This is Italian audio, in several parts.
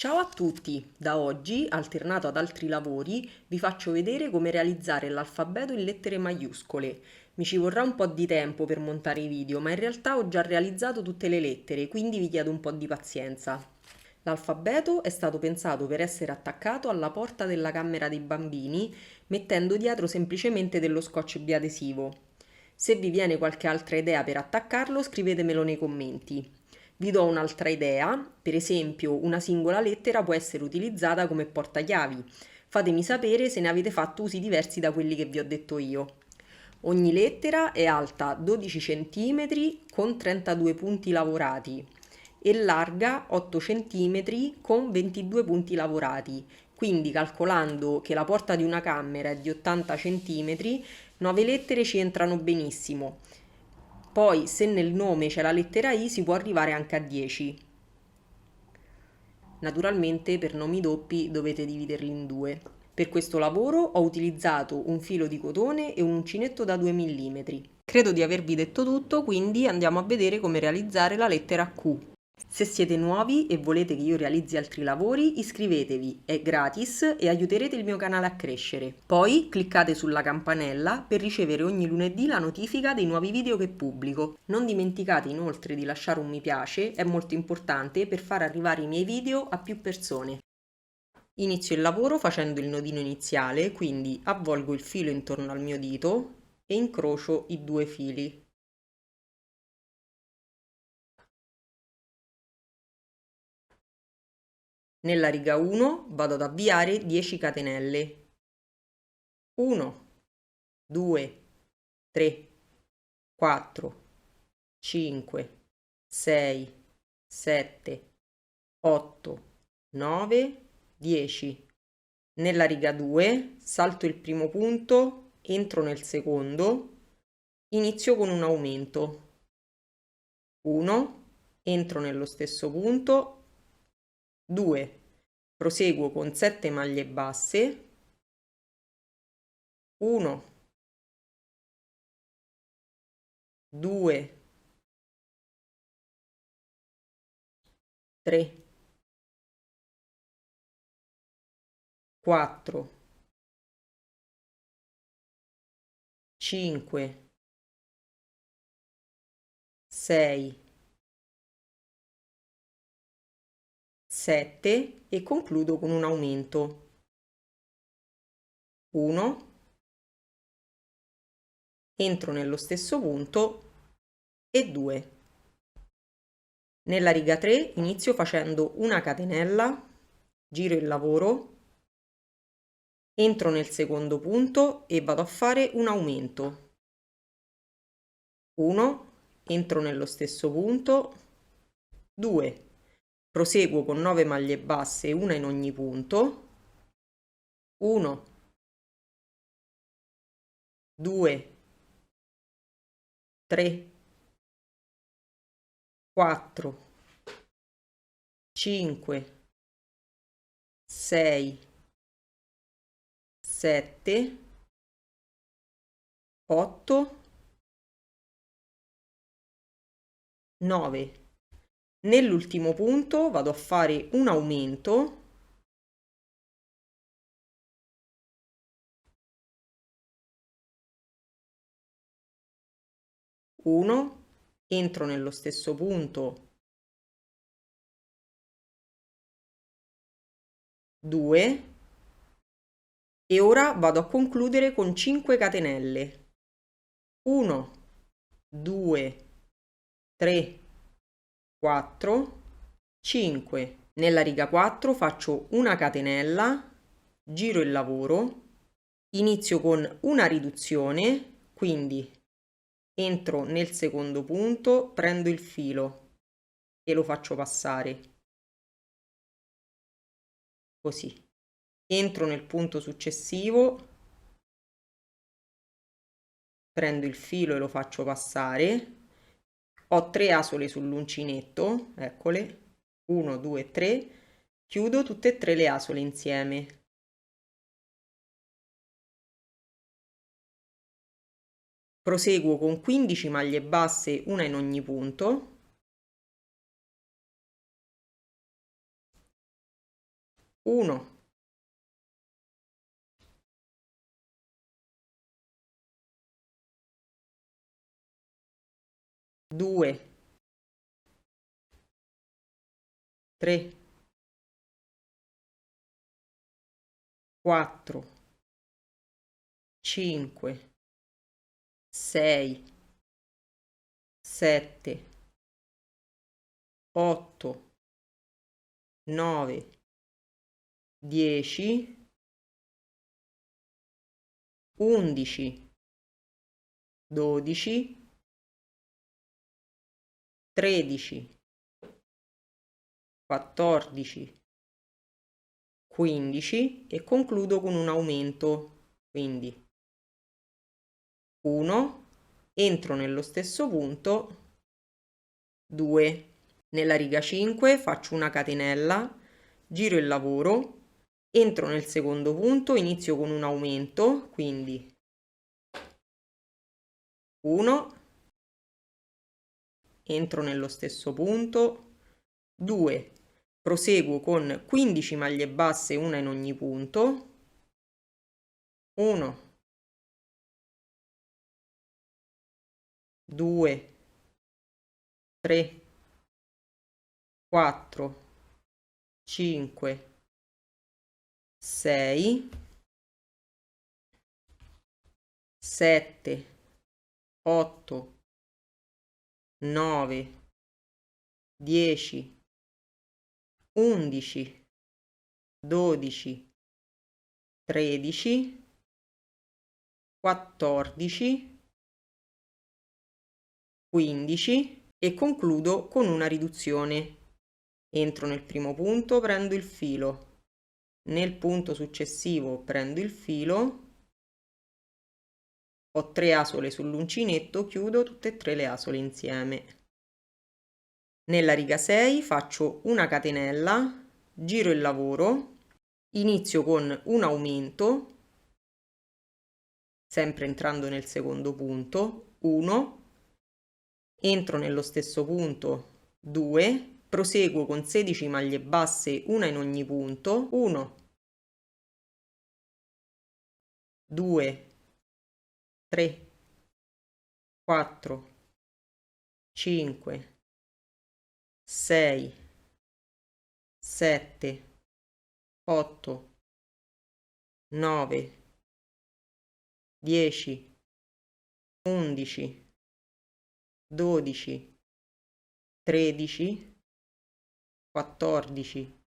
Ciao a tutti! Da oggi, alternato ad altri lavori, vi faccio vedere come realizzare l'alfabeto in lettere maiuscole. Mi ci vorrà un po' di tempo per montare i video, ma in realtà ho già realizzato tutte le lettere, quindi vi chiedo un po' di pazienza. L'alfabeto è stato pensato per essere attaccato alla porta della camera dei bambini, mettendo dietro semplicemente dello scotch biadesivo. Se vi viene qualche altra idea per attaccarlo, scrivetemelo nei commenti. Vi do un'altra idea, per esempio una singola lettera può essere utilizzata come portachiavi. Fatemi sapere se ne avete fatto usi diversi da quelli che vi ho detto io. Ogni lettera è alta 12 cm con 32 punti lavorati e larga 8 cm con 22 punti lavorati. Quindi calcolando che la porta di una camera è di 80 cm, 9 lettere ci entrano benissimo. Poi, se nel nome c'è la lettera I, si può arrivare anche a 10. Naturalmente, per nomi doppi dovete dividerli in due. Per questo lavoro ho utilizzato un filo di cotone e un uncinetto da 2 mm. Credo di avervi detto tutto, quindi andiamo a vedere come realizzare la lettera Q. Se siete nuovi e volete che io realizzi altri lavori, iscrivetevi, è gratis e aiuterete il mio canale a crescere. Poi cliccate sulla campanella per ricevere ogni lunedì la notifica dei nuovi video che pubblico. Non dimenticate inoltre di lasciare un mi piace, è molto importante per far arrivare i miei video a più persone. Inizio il lavoro facendo il nodino iniziale, quindi avvolgo il filo intorno al mio dito e incrocio i due fili. Nella riga 1 vado ad avviare 10 catenelle. 1, 2, 3, 4, 5, 6, 7, 8, 9, 10. Nella riga 2 salto il primo punto, entro nel secondo, inizio con un aumento. 1, entro nello stesso punto, 2, proseguo con 7 maglie basse, 1, 2, 3, 4, 5, 6, 7 e concludo con un aumento. 1, entro nello stesso punto e 2. Nella riga 3 inizio facendo una catenella, giro il lavoro, entro nel secondo punto e vado a fare un aumento. 1, entro nello stesso punto, 2, proseguo con 9 maglie basse, una in ogni punto, 1, 2, 3, 4, 5, 6, 7, 8, 9. Nell'ultimo punto vado a fare un aumento, 1, entro nello stesso punto, 2 e ora vado a concludere con 5 catenelle. 1, 2, 3, 4, 5. Nella riga 4 faccio una catenella, giro il lavoro, inizio con una riduzione, quindi entro nel secondo punto, prendo il filo e lo faccio passare così. Entro nel punto successivo, prendo il filo e lo faccio passare. Ho 3 asole sull'uncinetto, eccole, 1, 2, 3, chiudo tutte e 3 le asole insieme. Proseguo con 15 maglie basse, una in ogni punto, 1, 2, 3, 4, 5, 6, 7, 8, 9, 10, 11, 12, 13, 14, 15 e concludo con un aumento, quindi 1, entro nello stesso punto, 2, nella riga 5 faccio una catenella, giro il lavoro, entro nel secondo punto, inizio con un aumento, quindi 1, entro nello stesso punto, 2, proseguo con 15 maglie basse, una in ogni punto, 1, 2, 3, 4, 5, 6, 7, 8, 9, 10, 11, 12, 13, 14, 15 e concludo con una riduzione. Entro nel primo punto, prendo il filo, nel punto successivo prendo il filo, ho 3 asole sull'uncinetto, chiudo tutte e 3 le asole insieme. Nella riga 6 faccio una catenella, giro il lavoro, inizio con un aumento, sempre entrando nel secondo punto, 1, entro nello stesso punto, 2, proseguo con 16 maglie basse, una in ogni punto, 1, 2, 3, 4, 5, 6, 7, 8, 9, 10, 11, 12, 13, 14,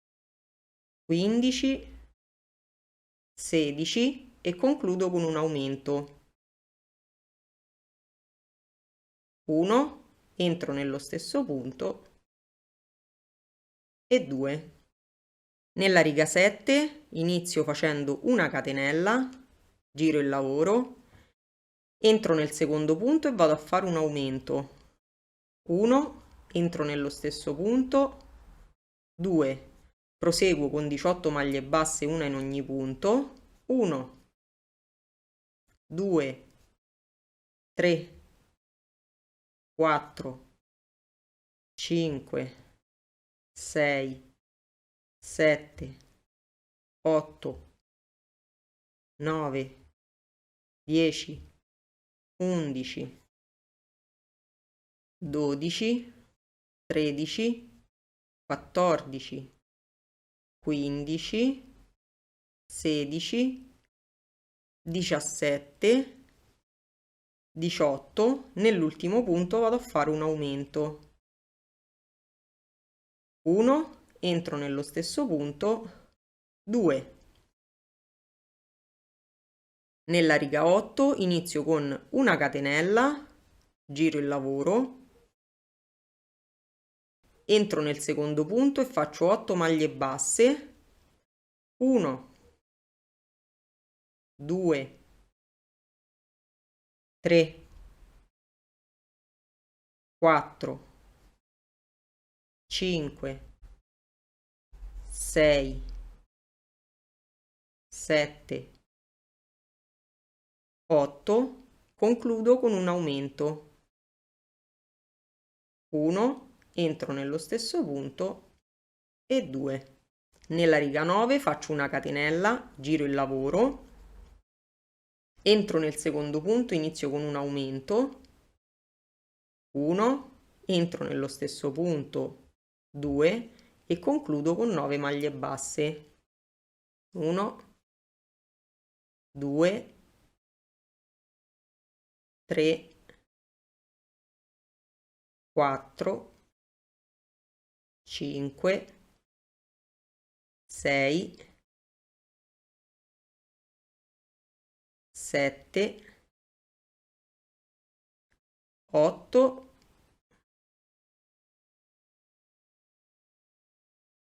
15, 16 e concludo con un aumento. 1, entro nello stesso punto e 2. Nella riga 7 inizio facendo una catenella, giro il lavoro, entro nel secondo punto e vado a fare un aumento. 1, entro nello stesso punto, 2, proseguo con 18 maglie basse, una in ogni punto, 1, 2, 3, 4, 5, 6, 7, 8, 9, 10, 11, 12, 13, 14, 15, 16, 17, 18, nell'ultimo punto vado a fare un aumento. 1, entro nello stesso punto, 2. Nella riga 8 inizio con una catenella, giro il lavoro, entro nel secondo punto e faccio 8 maglie basse, 1, 2, 3, 4, 5, 6, 7, 8, concludo con un aumento. 1, entro nello stesso punto e 2. Nella riga 9 faccio una catenella, giro il lavoro, entro nel secondo punto, inizio con un aumento, 1, entro nello stesso punto, 2 e concludo con 9 maglie basse. 1, 2, 3, 4, 5, 6, 7, 8,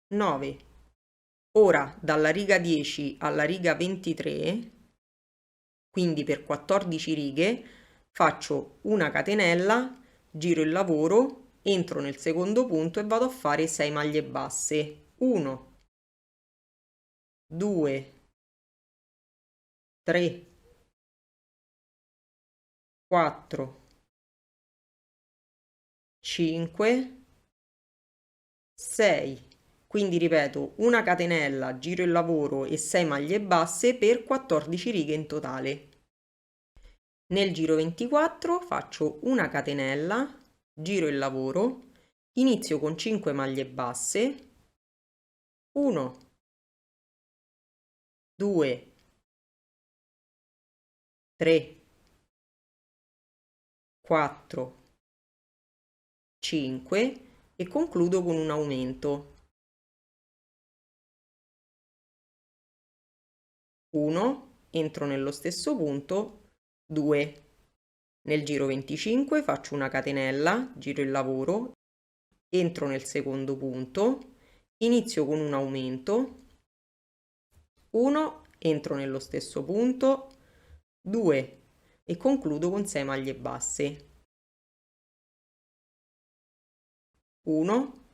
9. Ora dalla riga 10 alla riga 23, quindi per 14 righe, faccio una catenella, giro il lavoro, entro nel secondo punto e vado a fare 6 maglie basse. 1, 2, 3, 4, 5, 6. Quindi ripeto, una catenella, giro il lavoro e 6 maglie basse per 14 righe in totale. Nel giro 24 faccio una catenella, giro il lavoro, inizio con 5 maglie basse, 1, 2, 3, 4, 5 e concludo con un aumento. 1, entro nello stesso punto, 2. Nel giro 25 faccio una catenella, giro il lavoro, entro nel secondo punto, inizio con un aumento, 1, entro nello stesso punto, 2 e concludo con 6 maglie basse. 1,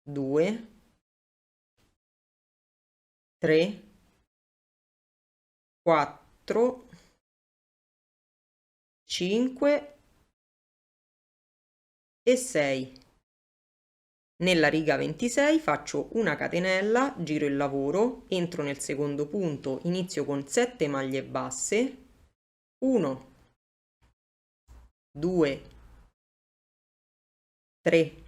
2, 3, 4, 5 e 6. Nella riga 26 faccio una catenella, giro il lavoro, entro nel secondo punto, inizio con 7 maglie basse, 1, 2, 3,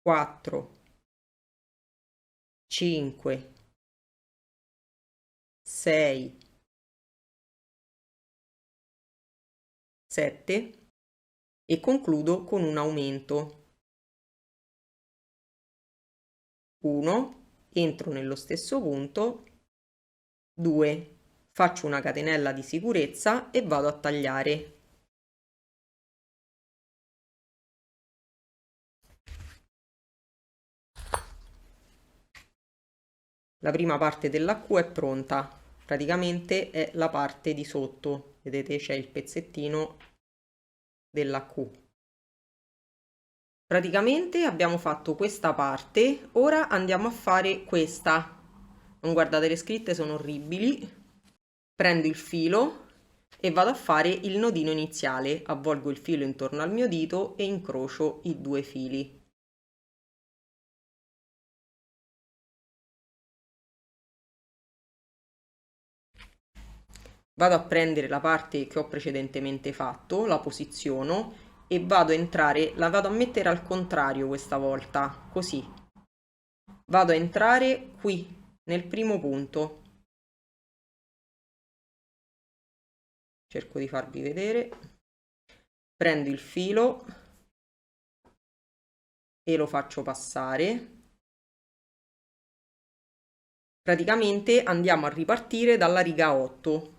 4, 5, 6, 7 e concludo con un aumento. 1, entro nello stesso punto, 2, faccio una catenella di sicurezza e vado a tagliare. La prima parte della Q è pronta, praticamente è la parte di sotto, vedete c'è il pezzettino della Q. Praticamente abbiamo fatto questa parte, ora andiamo a fare questa. Non guardate, le scritte sono orribili. Prendo il filo e vado a fare il nodino iniziale, avvolgo il filo intorno al mio dito e incrocio i due fili. Vado a prendere la parte che ho precedentemente fatto, la posiziono e vado a entrare, la vado a mettere al contrario questa volta, così. Vado a entrare qui, nel primo punto. Cerco di farvi vedere. Prendo il filo e lo faccio passare. Praticamente andiamo a ripartire dalla riga 8.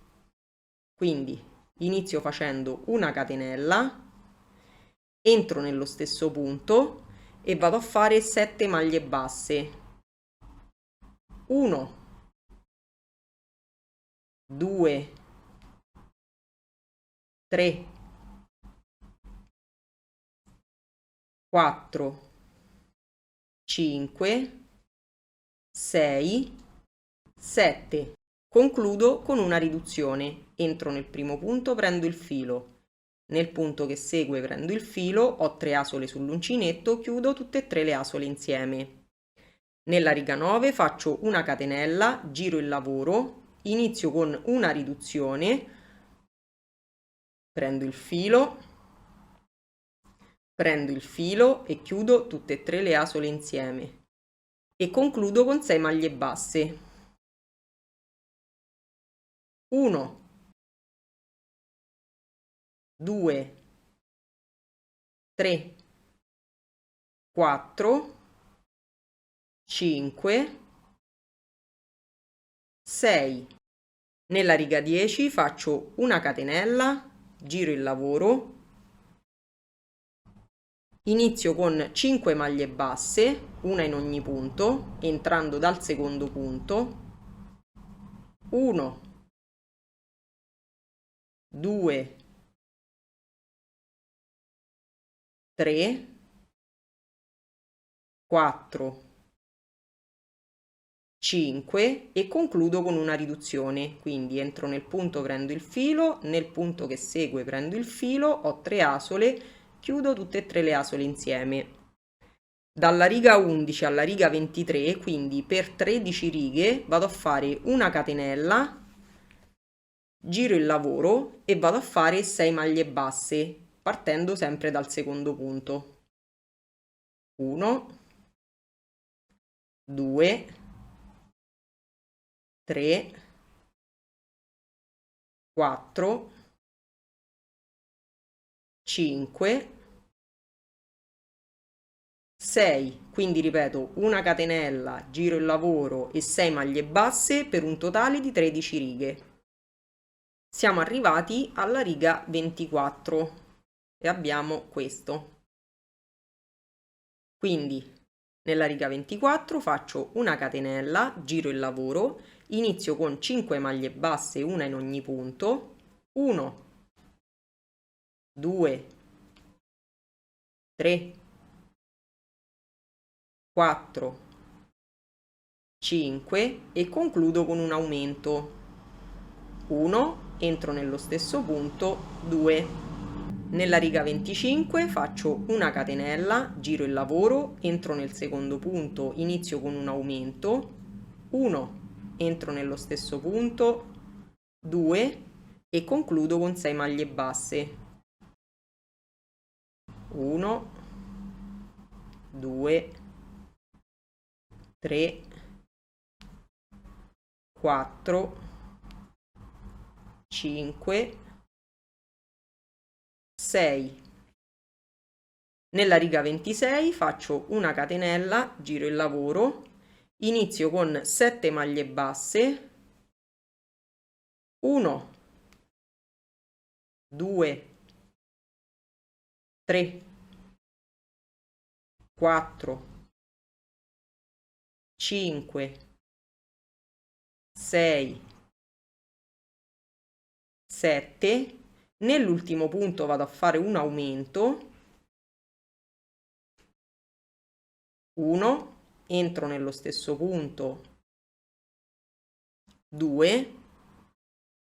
Quindi inizio facendo una catenella, entro nello stesso punto e vado a fare 7 maglie basse. 1, 2, 3, 4, 5, 6, 7. Concludo con una riduzione. Entro nel primo punto, prendo il filo, Nel punto che segue prendo il filo, ho 3 asole sull'uncinetto, chiudo tutte e 3 le asole insieme. Nella riga 9 faccio una catenella, giro il lavoro, inizio con una riduzione, prendo il filo e chiudo tutte e 3 le asole insieme e concludo con 6 maglie basse. 1, 2, 3, 4, 5, 6. Nella riga 10 faccio una catenella, giro il lavoro, inizio con 5 maglie basse, una in ogni punto, entrando dal secondo punto. 1, 2, 3, 4, 5 e concludo con una riduzione, quindi entro nel punto, prendo il filo, nel punto che segue prendo il filo, ho 3 asole, chiudo tutte e 3 le asole insieme. Dalla riga 11 alla riga 23, quindi per 13 righe, vado a fare una catenella, giro il lavoro e vado a fare 6 maglie basse, partendo sempre dal secondo punto. 1, 2, 3, 4, 5, 6, quindi ripeto una catenella, giro il lavoro e 6 maglie basse per un totale di 13 righe. Siamo arrivati alla riga 24 e abbiamo questo. Quindi nella riga 24 faccio una catenella, giro il lavoro, inizio con 5 maglie basse, una in ogni punto, 1, 2, 3, 4, 5 e concludo con un aumento. 1, entro nello stesso punto, 2. Nella riga 25 faccio una catenella, giro il lavoro, entro nel secondo punto, inizio con un aumento, 1, entro nello stesso punto, 2 e concludo con 6 maglie basse. 1, 2, 3, 4, 5, 6. Nella riga 26 faccio una catenella, giro il lavoro, inizio con 7 maglie basse, 1, 2, 3, 4, 5, 6, 7. Nell'ultimo punto vado a fare un aumento, 1, entro nello stesso punto, 2,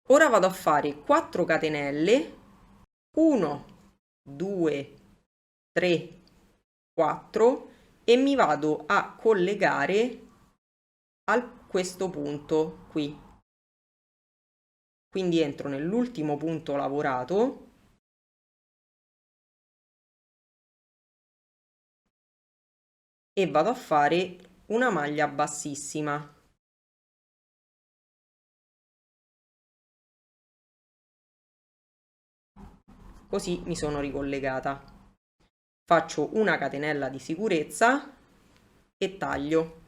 ora vado a fare 4 catenelle, 1, 2, 3, 4 e mi vado a collegare a questo punto qui. Quindi entro nell'ultimo punto lavorato e vado a fare una maglia bassissima. Così mi sono ricollegata. Faccio una catenella di sicurezza e taglio.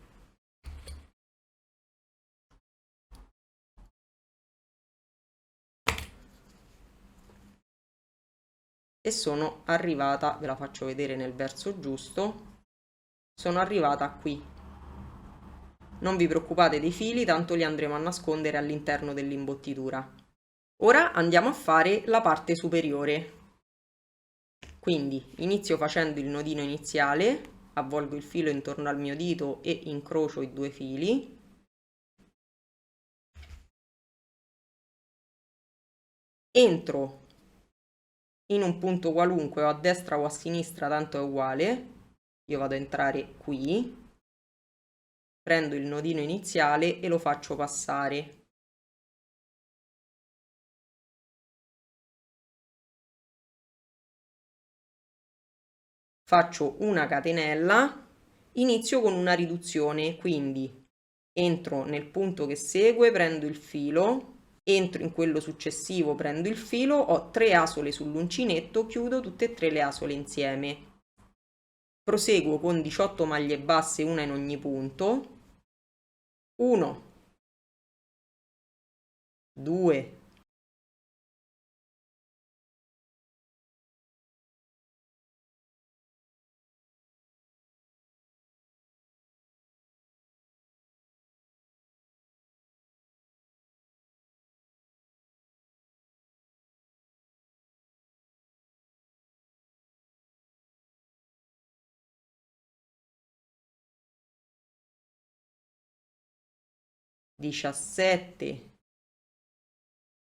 E sono arrivata, ve la faccio vedere nel verso giusto, sono arrivata qui. Non vi preoccupate dei fili, tanto li andremo a nascondere all'interno dell'imbottitura. Ora andiamo a fare la parte superiore. Quindi inizio facendo il nodino iniziale, avvolgo il filo intorno al mio dito e incrocio i 2 fili. Entro in un punto qualunque, o a destra o a sinistra, tanto è uguale. Io vado a entrare qui, prendo il nodino iniziale e lo faccio passare. Faccio una catenella, inizio con una riduzione, quindi entro nel punto che segue, prendo il filo, entro in quello successivo, prendo il filo, ho 3 asole sull'uncinetto, chiudo tutte e 3 le asole insieme. Proseguo con 18 maglie basse, una in ogni punto. 1, 2, 17,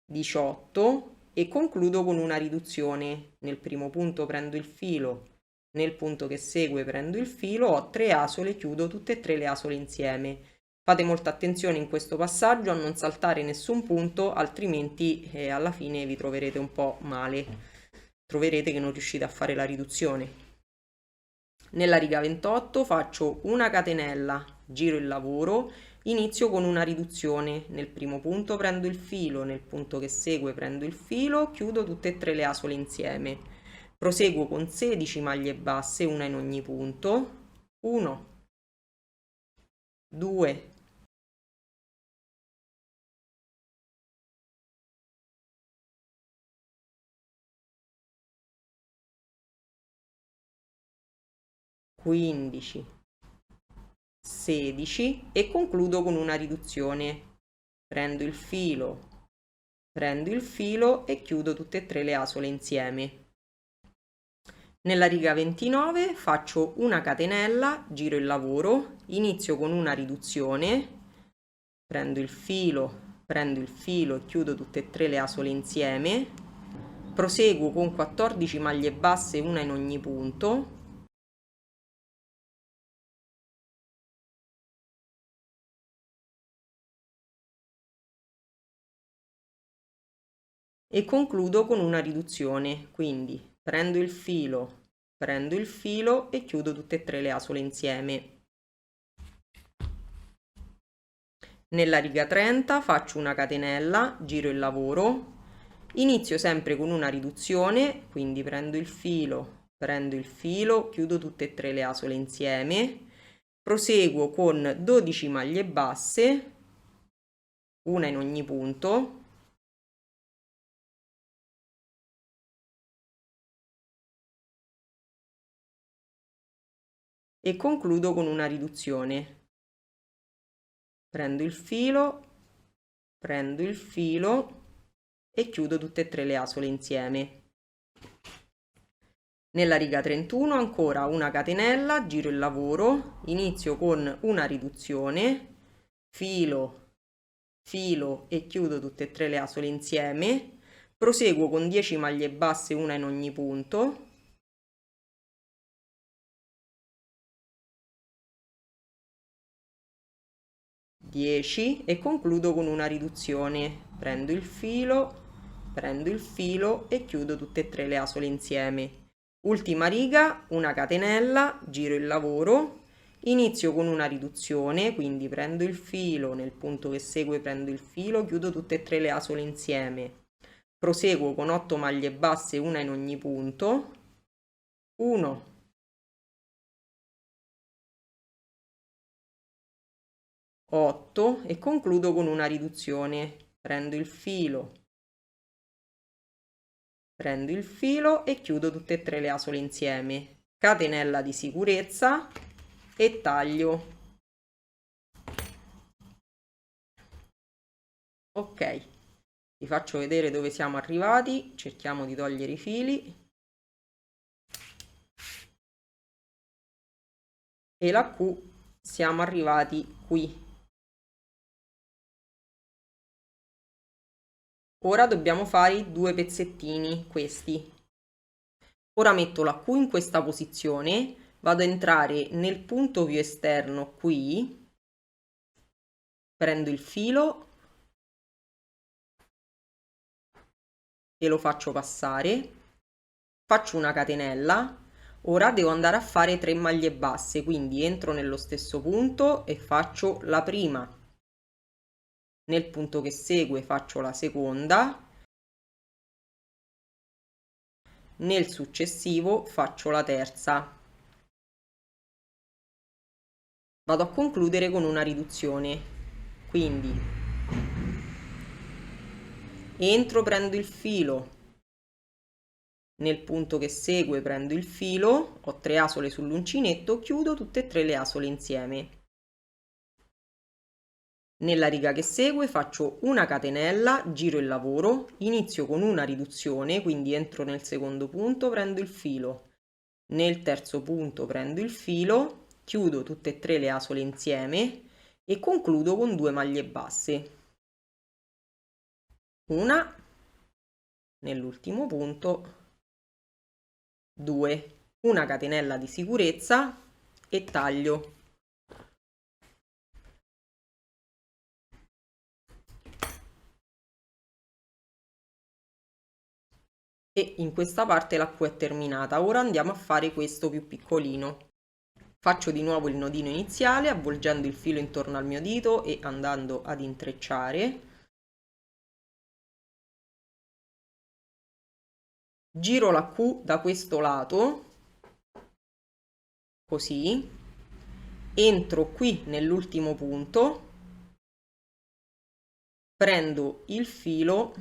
18 e concludo con una riduzione. Nel primo punto prendo il filo, nel punto che segue prendo il filo, ho 3 asole, chiudo tutte e 3 le asole insieme. Fate molta attenzione in questo passaggio a non saltare nessun punto, altrimenti alla fine vi troverete un po' male. Troverete che non riuscite a fare la riduzione. Nella riga 28 faccio una catenella, giro il lavoro, inizio con una riduzione. Nel primo punto prendo il filo, nel punto che segue prendo il filo, chiudo tutte e 3 le asole insieme. Proseguo con 16 maglie basse, una in ogni punto. 1, 2, 15, 16 e concludo con una riduzione. Prendo il filo e chiudo tutte e 3 le asole insieme. Nella riga 29 faccio una catenella, giro il lavoro, inizio con una riduzione, prendo il filo e chiudo tutte e 3 le asole insieme, proseguo con 14 maglie basse, una in ogni punto, e concludo con una riduzione, quindi prendo il filo e chiudo tutte e 3 le asole insieme. Nella riga 30 faccio una catenella, giro il lavoro, inizio sempre con una riduzione, quindi prendo il filo, chiudo tutte e 3 le asole insieme, proseguo con 12 maglie basse, una in ogni punto, e concludo con una riduzione. Prendo il filo e chiudo tutte e 3 le asole insieme. Nella riga 31 ancora una catenella, giro il lavoro, inizio con una riduzione, filo e chiudo tutte e 3 le asole insieme, proseguo con 10 maglie basse, una in ogni punto, e concludo con una riduzione. Prendo il filo e chiudo tutte e 3 le asole insieme. Ultima riga, una catenella, giro il lavoro, inizio con una riduzione, quindi prendo il filo, nel punto che segue prendo il filo, chiudo tutte e 3 le asole insieme. Proseguo con 8 maglie basse, una in ogni punto, 1, 8 e concludo con una riduzione. Prendo il filo e chiudo tutte e 3 le asole insieme. Catenella di sicurezza e taglio. Ok, vi faccio vedere dove siamo arrivati. Cerchiamo di togliere i fili. E la Q, siamo arrivati qui. Ora dobbiamo fare i 2 pezzettini, questi. Ora metto la Q in questa posizione, vado a entrare nel punto più esterno qui, prendo il filo e lo faccio passare, faccio una catenella. Ora devo andare a fare 3 maglie basse, quindi entro nello stesso punto e faccio la prima. Nel punto che segue faccio la seconda, nel successivo faccio la terza. Vado a concludere con una riduzione, quindi entro, prendo il filo, nel punto che segue prendo il filo, ho 3 asole sull'uncinetto, chiudo tutte e 3 le asole insieme. Nella riga che segue faccio una catenella, giro il lavoro, inizio con una riduzione, quindi entro nel secondo punto, prendo il filo, nel terzo punto prendo il filo, chiudo tutte e 3 le asole insieme e concludo con 2 maglie basse. Una nell'ultimo punto, 2, una catenella di sicurezza e taglio. E in questa parte la Q è terminata. Ora andiamo a fare questo più piccolino. Faccio di nuovo il nodino iniziale avvolgendo il filo intorno al mio dito e andando ad intrecciare. Giro la Q da questo lato, così, entro qui nell'ultimo punto, prendo il filo,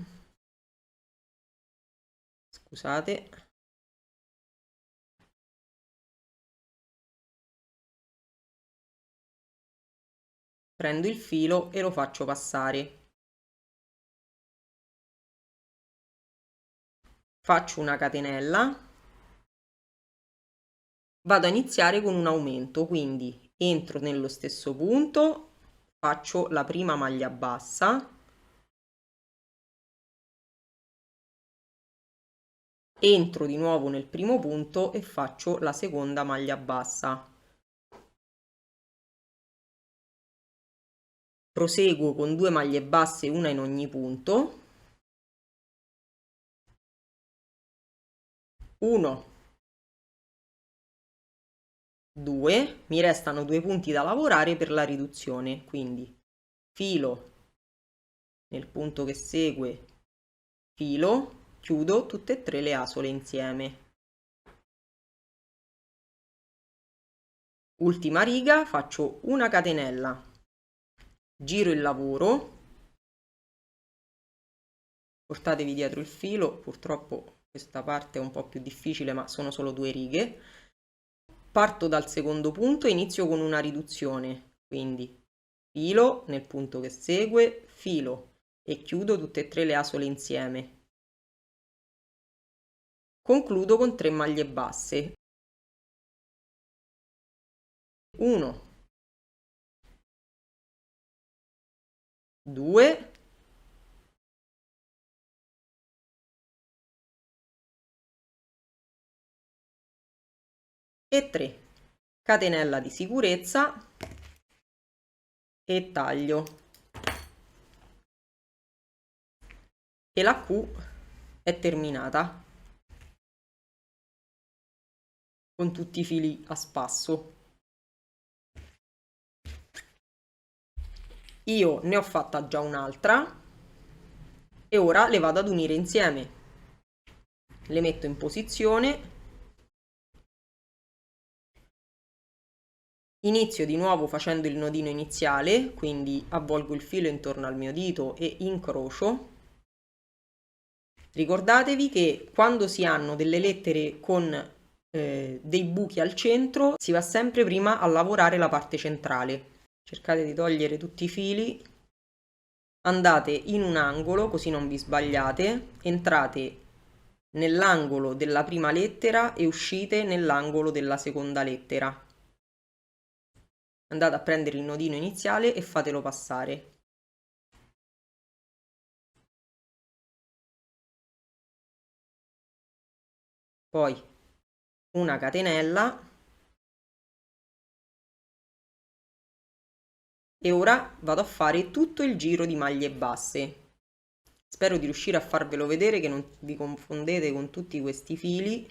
scusate, prendo il filo e lo faccio passare. Faccio una catenella, vado a iniziare con un aumento, quindi entro nello stesso punto, faccio la prima maglia bassa, entro di nuovo nel primo punto e faccio la seconda maglia bassa. Proseguo con 2 maglie basse, una in ogni punto, 1, 2, mi restano 2 punti da lavorare per la riduzione, quindi filo nel punto che segue, filo, chiudo tutte e 3 le asole insieme. Ultima riga, faccio una catenella, giro il lavoro, portatevi dietro il filo, purtroppo questa parte è un po' più difficile ma sono solo 2 righe. Parto dal secondo punto e inizio con una riduzione, quindi filo nel punto che segue, filo e chiudo tutte e 3 le asole insieme. Concludo con 3 maglie basse. 1, 2 e 3. Catenella di sicurezza e taglio. E la Q è terminata con tutti i fili a spasso. Io ne ho fatta già un'altra e ora le vado ad unire insieme. Le metto in posizione, inizio di nuovo facendo il nodino iniziale, quindi avvolgo il filo intorno al mio dito e incrocio. Ricordatevi che quando si hanno delle lettere con dei buchi al centro si va sempre prima a lavorare la parte centrale. Cercate di togliere tutti i fili, andate in un angolo così non vi sbagliate, entrate nell'angolo della prima lettera e uscite nell'angolo della seconda lettera. Andate a prendere il nodino iniziale e fatelo passare. Poi una catenella e ora vado a fare tutto il giro di maglie basse. Spero di riuscire a farvelo vedere, che non vi confondete con tutti questi fili.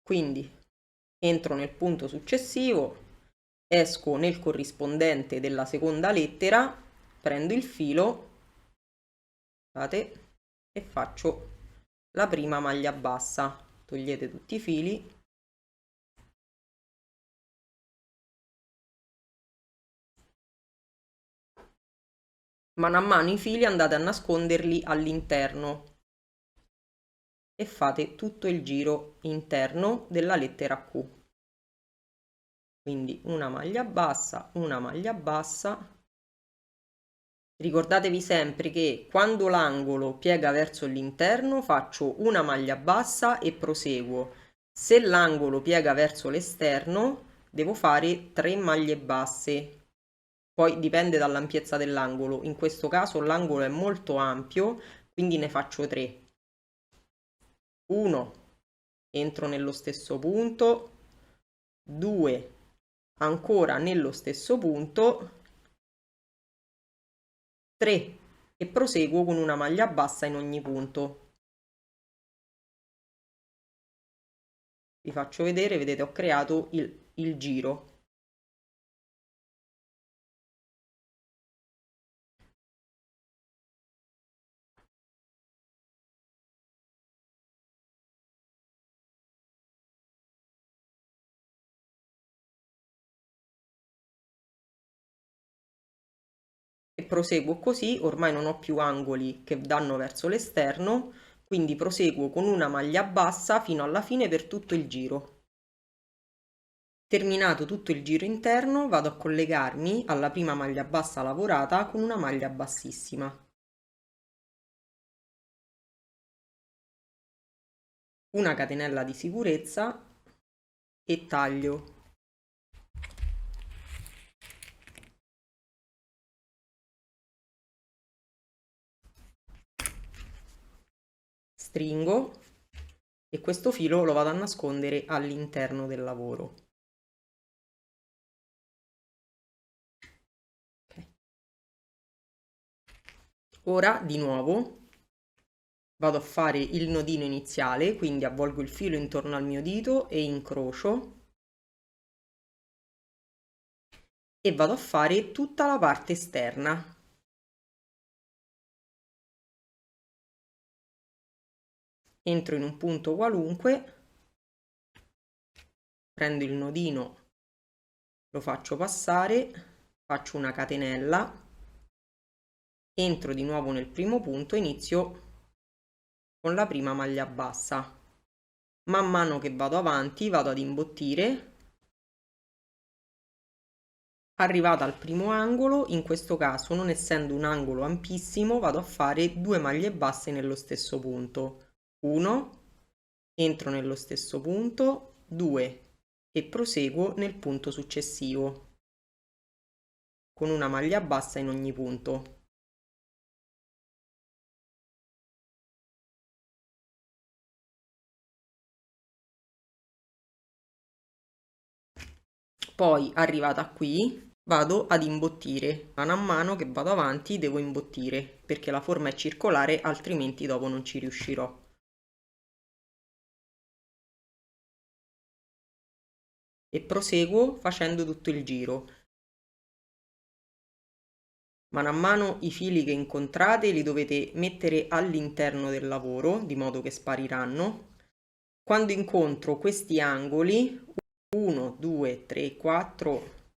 Quindi entro nel punto successivo, esco nel corrispondente della seconda lettera, prendo il filo, guardate, e faccio la prima maglia bassa. Togliete tutti i fili. Mano a mano i fili andate a nasconderli all'interno e fate tutto il giro interno della lettera Q. Quindi una maglia bassa, una maglia bassa. Ricordatevi sempre che quando l'angolo piega verso l'interno faccio una maglia bassa e proseguo. Se l'angolo piega verso l'esterno devo fare 3 maglie basse. Poi dipende dall'ampiezza dell'angolo. In questo caso l'angolo è molto ampio, quindi ne faccio 3. 1, entro nello stesso punto, 2, ancora nello stesso punto, 3 e proseguo con una maglia bassa in ogni punto. Vi faccio vedere, vedete, ho creato il giro. E proseguo così, ormai non ho più angoli che danno verso l'esterno, quindi proseguo con una maglia bassa fino alla fine per tutto il giro. Terminato tutto il giro interno, vado a collegarmi alla prima maglia bassa lavorata con una maglia bassissima. Una catenella di sicurezza e taglio. Stringo e questo filo lo vado a nascondere all'interno del lavoro. Okay. Ora di nuovo vado a fare il nodino iniziale, quindi avvolgo il filo intorno al mio dito e incrocio e vado a fare tutta la parte esterna. Entro in un punto qualunque, prendo il nodino, lo faccio passare, faccio una catenella, entro di nuovo nel primo punto e inizio con la prima maglia bassa. Man mano che vado avanti vado ad imbottire. Arrivata al primo angolo, in questo caso non essendo un angolo ampissimo, vado a fare 2 maglie basse nello stesso punto. 1, entro nello stesso punto, 2 e proseguo nel punto successivo con una maglia bassa in ogni punto. Poi arrivata qui vado ad imbottire. Mano a mano che vado avanti devo imbottire perché la forma è circolare, altrimenti dopo non ci riuscirò. E proseguo facendo tutto il giro. Mano a mano i fili che incontrate li dovete mettere all'interno del lavoro, di modo che spariranno. Quando incontro questi angoli, 1, 2, 3, 4,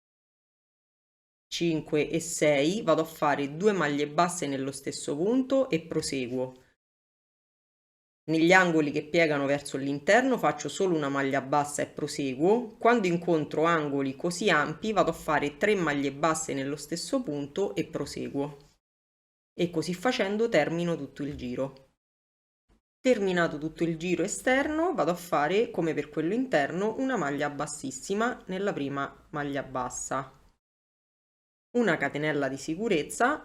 5 e 6, vado a fare 2 maglie basse nello stesso punto e proseguo. Negli angoli che piegano verso l'interno faccio solo una maglia bassa e proseguo. Quando incontro angoli così ampi vado a fare 3 maglie basse nello stesso punto e proseguo. E così facendo termino tutto il giro. Terminato tutto il giro esterno vado a fare, come per quello interno, una maglia bassissima nella prima maglia bassa. Una catenella di sicurezza,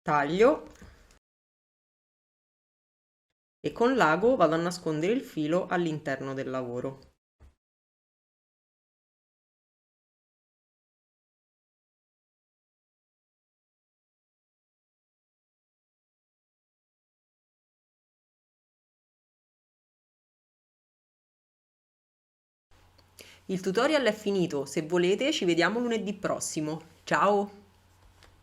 taglio e con l'ago vado a nascondere il filo all'interno del lavoro. Il tutorial è finito, se volete ci vediamo lunedì prossimo. Ciao!